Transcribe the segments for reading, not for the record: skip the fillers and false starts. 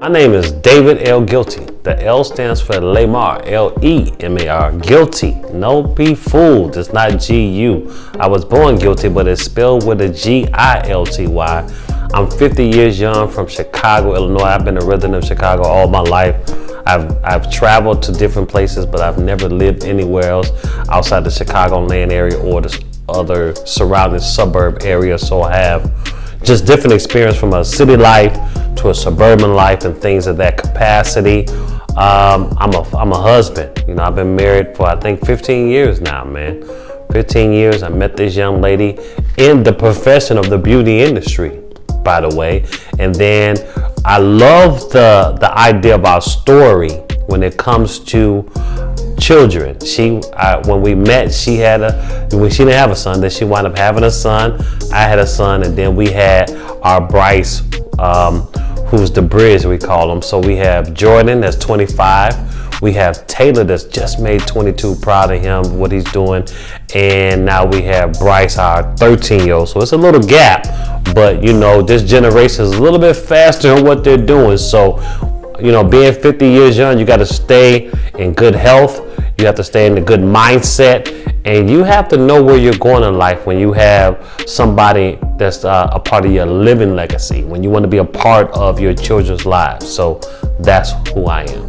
My name is David L. Gilty. The L stands for Lemar, L-E-M-A-R, Gilty. No be fooled, it's not G-U. I was born guilty, but it's spelled with a G-I-L-T-Y. I'm 50 years young from Chicago, Illinois. I've been a resident of Chicago all my life. I've traveled to different places, but I've never lived anywhere else outside the Chicagoland area or the other surrounding suburb area. So I have just different experience from a city life to a suburban life and things of that capacity. I'm a husband. You know, I've been married for I think 15 years now, man. 15 years. I met this young lady in the profession of the beauty industry, by the way. And then I love the idea of our story when it comes to children. When we met, she didn't have a son. Then she wound up having a son. I had a son, and then we had our Bryce, who's the bridge we call him. So we have Jordan, that's 25. We have Taylor, that's just made 22. Proud of him, what he's doing. And now we have Bryce, our 13-year-old. So it's a little gap, but you know, this generation is a little bit faster in what they're doing. So, you know, being 50 years young, you got to stay in good health. You have to stay in a good mindset, and you have to know where you're going in life when you have somebody that's a part of your living legacy, when you want to be a part of your children's lives. So that's who I am.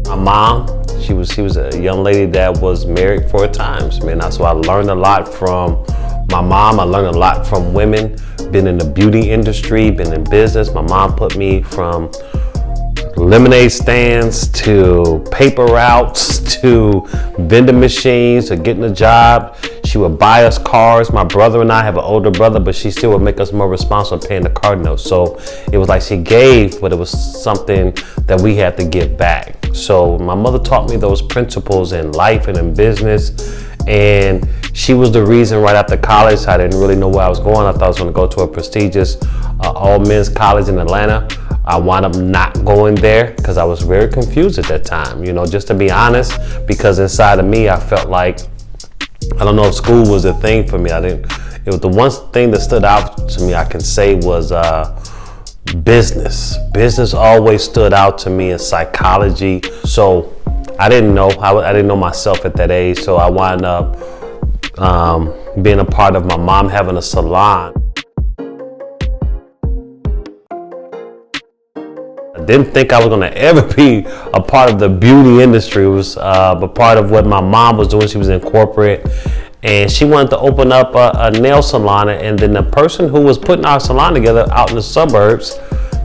My mom, she was a young lady that was married 4 times, man. So I learned a lot from my mom. I learned a lot from women. Been in the beauty industry, been in business. My mom put me from lemonade stands to paper routes to vending machines to getting a job. She would buy us cars. My brother and I have an older brother, but she still would make us more responsible paying the car notes. So it was like she gave, but it was something that we had to give back. So my mother taught me those principles in life and in business. And she was the reason right after college, I didn't really know where I was going. I thought I was going to go to a prestigious all men's college in Atlanta. I wound up not going there because I was very confused at that time, you know, just to be honest, because inside of me, I felt like, I don't know if school was a thing for me. It was the one thing that stood out to me, I can say, was business. Business always stood out to me in psychology. So I didn't know. I didn't know myself at that age. So I wound up being a part of my mom having a salon. I didn't think I was going to ever be a part of the beauty industry. It was a part of what my mom was doing. She was in corporate, and she wanted to open up a nail salon. And then the person who was putting our salon together out in the suburbs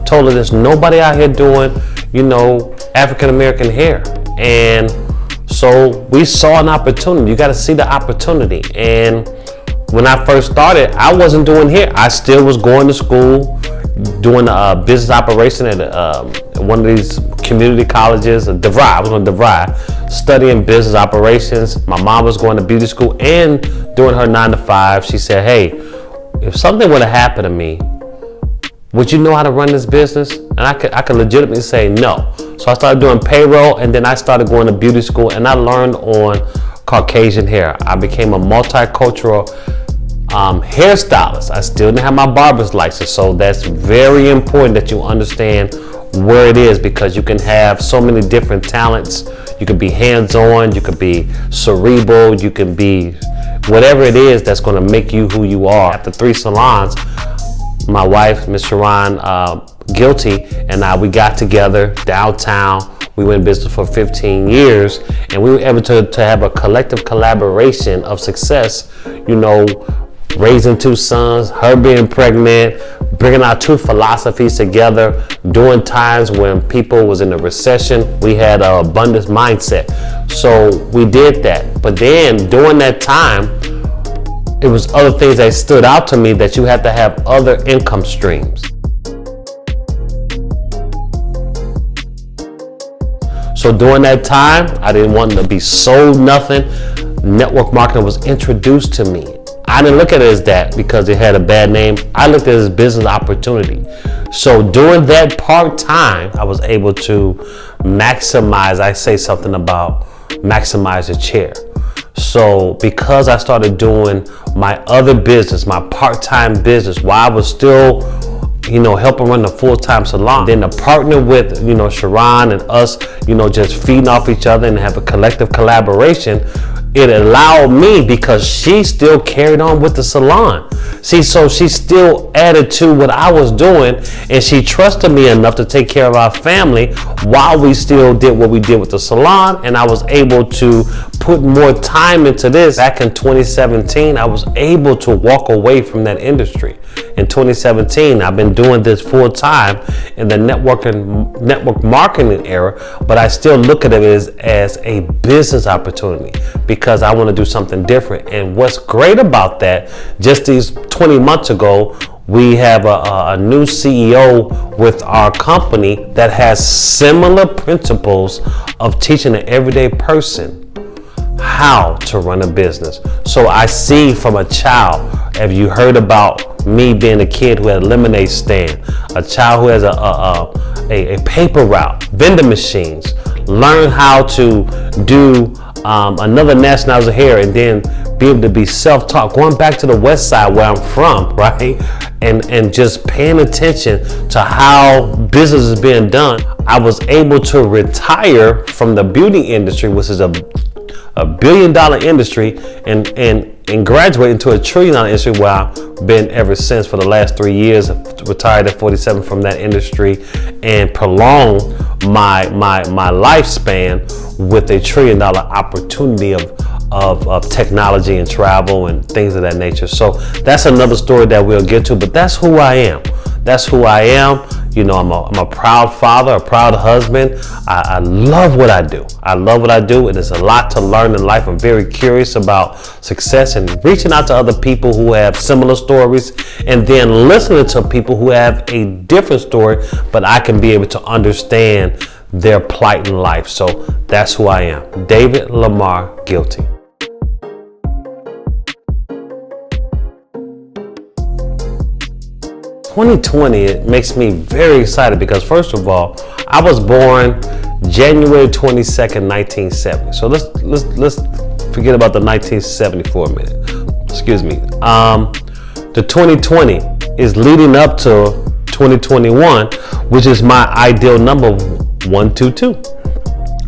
told her there's nobody out here doing, you know, African-American hair. And so we saw an opportunity. You got to see the opportunity. And when I first started, I wasn't doing hair. I still was going to school, doing a business operation at one of these community colleges, DeVry. I was on DeVry, studying business operations. My mom was going to beauty school and doing her 9 to 5. She said, hey, if something would have happened to me, would you know how to run this business? And I could legitimately say no. So I started doing payroll, and then I started going to beauty school, and I learned on Caucasian hair. I became a multicultural hairstylist. I still didn't have my barber's license, so that's very important that you understand where it is, because you can have so many different talents. You could be hands-on, you could be cerebral, you can be whatever it is that's going to make you who you are. After 3 salons, my wife, Miss Sharon Gilty, and I, we got together downtown. We went in business for 15 years, and we were able to have a collective collaboration of success, you know, raising 2 sons, her being pregnant, bringing our 2 philosophies together during times when people was in a recession. We had an abundance mindset. So we did that. But then during that time, it was other things that stood out to me, that you have to have other income streams. So during that time, I didn't want to be sold nothing. Network marketing was introduced to me. I didn't look at it as that because it had a bad name. I looked at it as business opportunity. So during that part-time, I was able to maximize, I say something about maximize the chair. So because I started doing my other business, my part-time business, while I was still, helping run the full-time salon, then to partner with, Sharon and us, just feeding off each other and have a collective collaboration, it allowed me, because she still carried on with the salon. See, so she still added to what I was doing, and she trusted me enough to take care of our family while we still did what we did with the salon. And I was able to put more time into this. Back in 2017, I was able to walk away from that industry. In 2017, I've been doing this full time in the network marketing era, but I still look at it as a business opportunity because I want to do something different. And what's great about that, just these 20 months ago, we have a new CEO with our company that has similar principles of teaching an everyday person how to run a business. So I see from a child, have you heard about me being a kid who had a lemonade stand, a child who has a paper route, vending machines, learn how to do another nationality of hair, and then be able to be self-taught, going back to the west side where I'm from, right? And just paying attention to how business is being done. I was able to retire from the beauty industry, which is a $1 billion industry, and graduate into a $1 trillion industry where I've been ever since for the last 3 years. I've retired at 47 from that industry and prolonged my lifespan with a $1 trillion opportunity of technology and travel and things of that nature. So that's another story that we'll get to, but that's who I am. That's who I am. I'm a proud father, a proud husband. I love what I do. I love what I do, and there's a lot to learn in life. I'm very curious about success and reaching out to other people who have similar stories, and then listening to people who have a different story, but I can be able to understand their plight in life. So that's who I am. David Lemar Gilty. It makes me very excited because, first of all, I was born January 22nd, 1970. So let's forget about the 1970 for a minute. Excuse me. The 2020 is leading up to 2021, which is my ideal number, 122.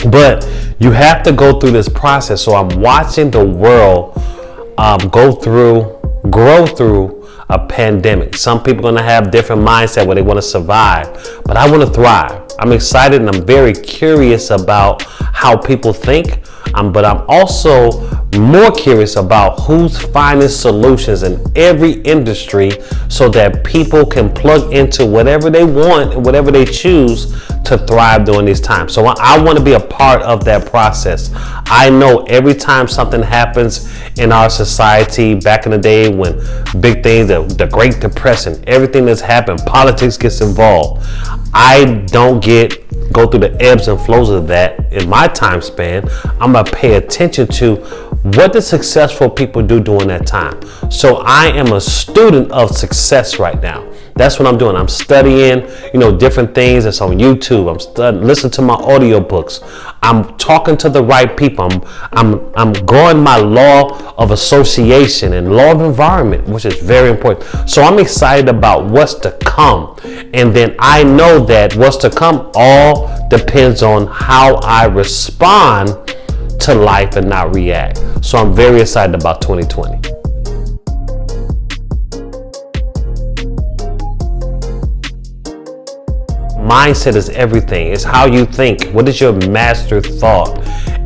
But you have to go through this process. So I'm watching the world grow through a pandemic. Some people are going to have different mindset where they want to survive, but I want to thrive. I'm excited and I'm very curious about how people think, but I'm also more curious about who's finding solutions in every industry so that people can plug into whatever they want and whatever they choose to thrive during these times. So I want to be a part of that process. I know every time something happens in our society, back in the day when big things, the Great Depression, everything that's happened, politics gets involved. I don't go through the ebbs and flows of that in my time span. I'm going to pay attention to what the successful people do during that time. So I am a student of success right now. That's what I'm doing. I'm studying, different things that's on YouTube. I'm listening to my audiobooks. I'm talking to the right people. I'm growing my law of association and law of environment, which is very important. So I'm excited about what's to come. And then I know that what's to come all depends on how I respond to life and not react. So I'm very excited about 2020. Mindset is everything. It's how you think. What is your master thought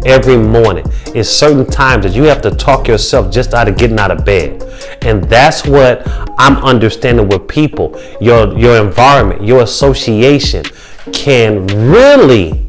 every morning? It's certain times that you have to talk yourself just out of getting out of bed. And that's what I'm understanding with people. Your environment, your association can really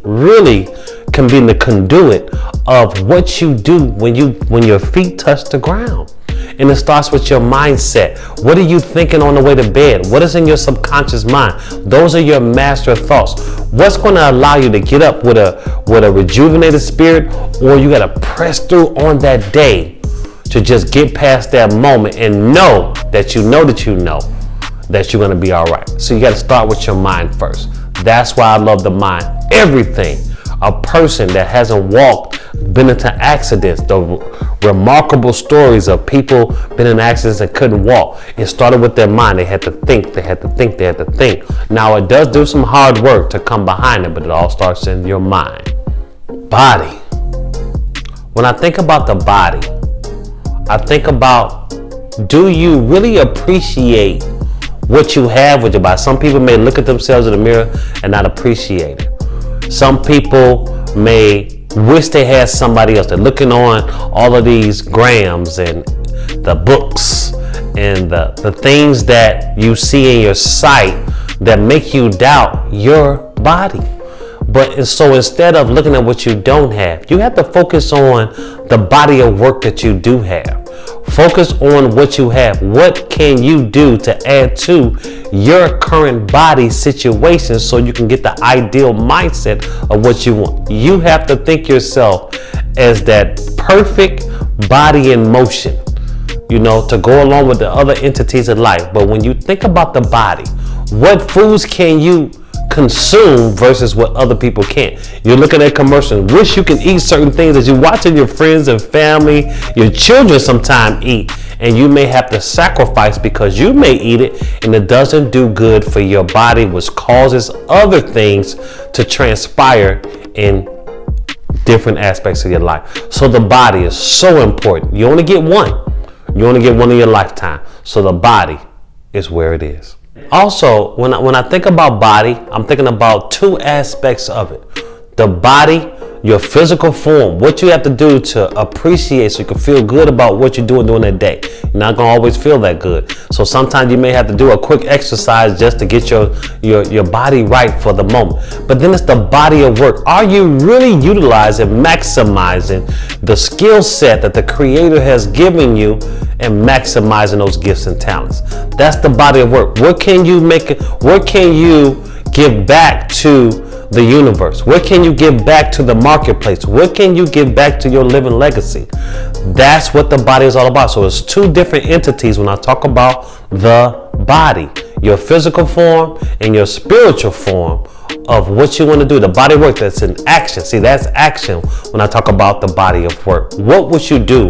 can be the conduit of what you do when your feet touch the ground. And it starts with your mindset. What are you thinking on the way to bed? What is in your subconscious mind? Those are your master thoughts. What's going to allow you to get up with a rejuvenated spirit, or you got to press through on that day to just get past that moment and know that you're going to be all right. So you got to start with your mind first. That's why I love the mind. Everything a person that hasn't walked, been into accidents, the remarkable stories of people been in accidents and couldn't walk. It started with their mind. They had to think, they had to think, they had to think. Now it does do some hard work to come behind it, but it all starts in your mind. Body. When I think about the body, I think about, do you really appreciate what you have with your body? Some people may look at themselves in the mirror and not appreciate it. Some people may wish they had somebody else. They're looking on all of these grams and the books and the things that you see in your sight that make you doubt your body. But so instead of looking at what you don't have, you have to focus on the body of work that you do have. Focus on what you have. What can you do to add to your current body situation so you can get the ideal mindset of what you want? You have to think yourself as that perfect body in motion, to go along with the other entities of life. But when you think about the body, what foods can you consume versus what other people can't? You're looking at commercials. Wish you can eat certain things that you're watching your friends and family, your children sometimes eat, and you may have to sacrifice because you may eat it and it doesn't do good for your body, which causes other things to transpire in different aspects of your life. So the body is so important. You only get one. You only get one in your lifetime. So the body is where it is. Also, when I think about body, I'm thinking about two aspects of it. The body, your physical form, what you have to do to appreciate so you can feel good about what you're doing during that day. You're not going to always feel that good. So sometimes you may have to do a quick exercise just to get your body right for the moment. But then it's the body of work. Are you really utilizing, maximizing the skill set that the Creator has given you and maximizing those gifts and talents? That's the body of work. What can you give back to the universe? What can you give back to the marketplace? What can you give back to your living legacy? That's what the body is all about. So it's two different entities when I talk about the body, your physical form and your spiritual form of what you want to do. The body work that's in action. See, that's action when I talk about the body of work. What would you do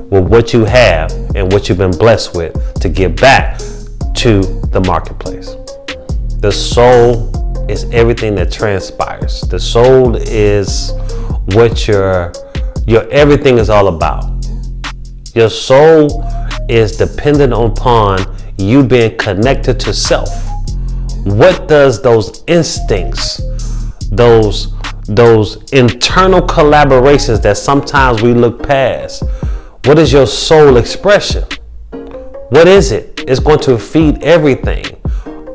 with what you have and what you've been blessed with to give back to the marketplace? The soul is everything that transpires. The soul is what your everything is all about. Your soul is dependent upon you being connected to self. What does those instincts, those internal collaborations that sometimes we look past, what is your soul expression? What is it? It's going to feed everything.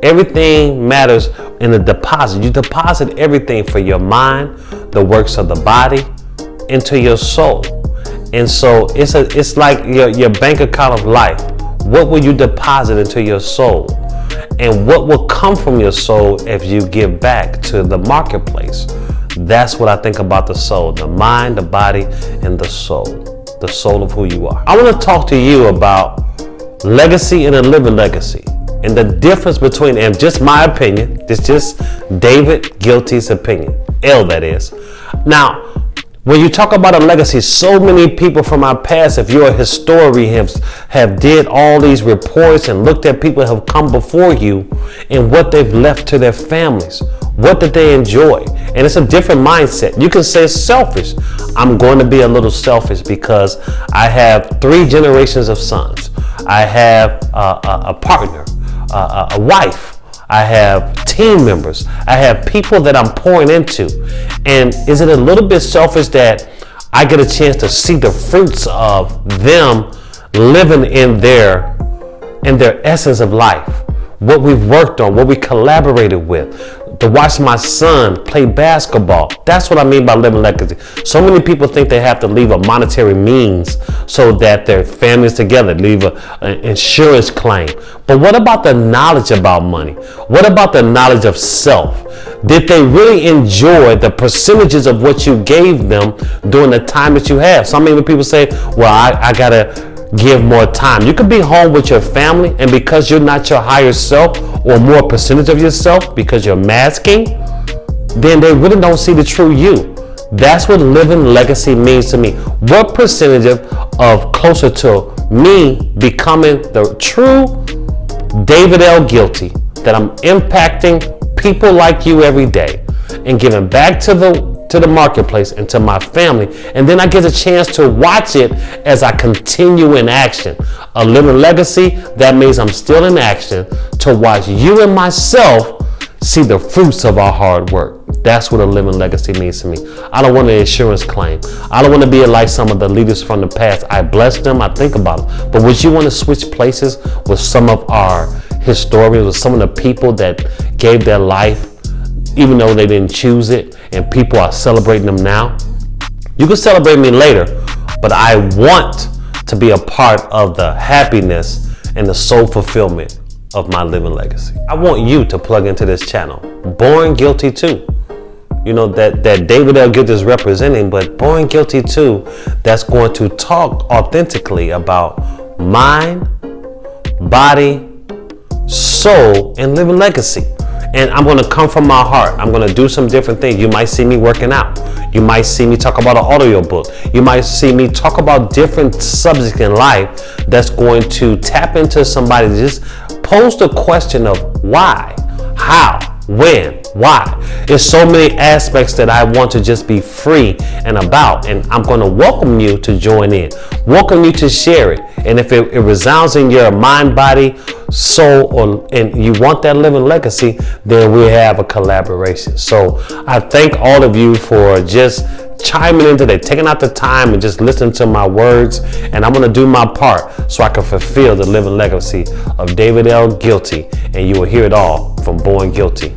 Everything matters in the deposit. You deposit everything for your mind, the works of the body, into your soul. And so it's like your bank account of life. What will you deposit into your soul? And what will come from your soul if you give back to the marketplace? That's what I think about the soul, the mind, the body, and the soul of who you are. I want to talk to you about legacy and a living legacy. And the difference between, and just my opinion, it's just David Gilty's opinion, L that is. Now, when you talk about a legacy, so many people from our past, if you're a historian, have did all these reports and looked at people who have come before you and what they've left to their families. What did they enjoy? And it's a different mindset. You can say selfish. I'm going to be a little selfish because I have 3 generations of sons. I have a partner. A wife, I have team members, I have people that I'm pouring into. And is it a little bit selfish that I get a chance to see the fruits of them living in their essence of life, what we've worked on, what we collaborated with, to watch my son play basketball? That's what I mean by living legacy. So many people think they have to leave a monetary means so that their family's together, leave an insurance claim. But what about the knowledge about money? What about the knowledge of self? Did they really enjoy the percentages of what you gave them during the time that you have? So many people say, well, I gotta give more time. You could be home with your family, and because you're not your higher self or more percentage of yourself because you're masking, then they really don't see the true you. That's what living legacy means to me. What percentage of closer to me becoming the true David L. Gilty, that I'm impacting people like you every day and giving back to the marketplace and to my family, and then I get a chance to watch it as I continue in action. A living legacy, that means I'm still in action to watch you and myself see the fruits of our hard work. That's what a living legacy means to me. I don't want an insurance claim. I don't want to be like some of the leaders from the past. I bless them, I think about them. But would you want to switch places with some of our historians, with some of the people that gave their life even though they didn't choose it, and people are celebrating them now? You can celebrate me later, but I want to be a part of the happiness and the soul fulfillment of my living legacy. I want you to plug into this channel. Born Gilty too. You know, that David L. Gilty is representing, but Born Gilty too, that's going to talk authentically about mind, body, soul, and living legacy. And I'm going to come from my heart. I'm going to do some different things. You might see me working out. You might see me talk about an audio book. You might see me talk about different subjects in life that's going to tap into somebody. Just pose the question of why, how, when, why. There's so many aspects that I want to just be free and about, and I'm going to welcome you to join in, welcome you to share it. And if it resounds in your mind, body, soul, and you want that living legacy, then we have a collaboration. So I thank all of you for just chiming in today, taking out the time and just listening to my words. And I'm going to do my part so I can fulfill the living legacy of David L. Gilty. And you will hear it all from Born Gilty.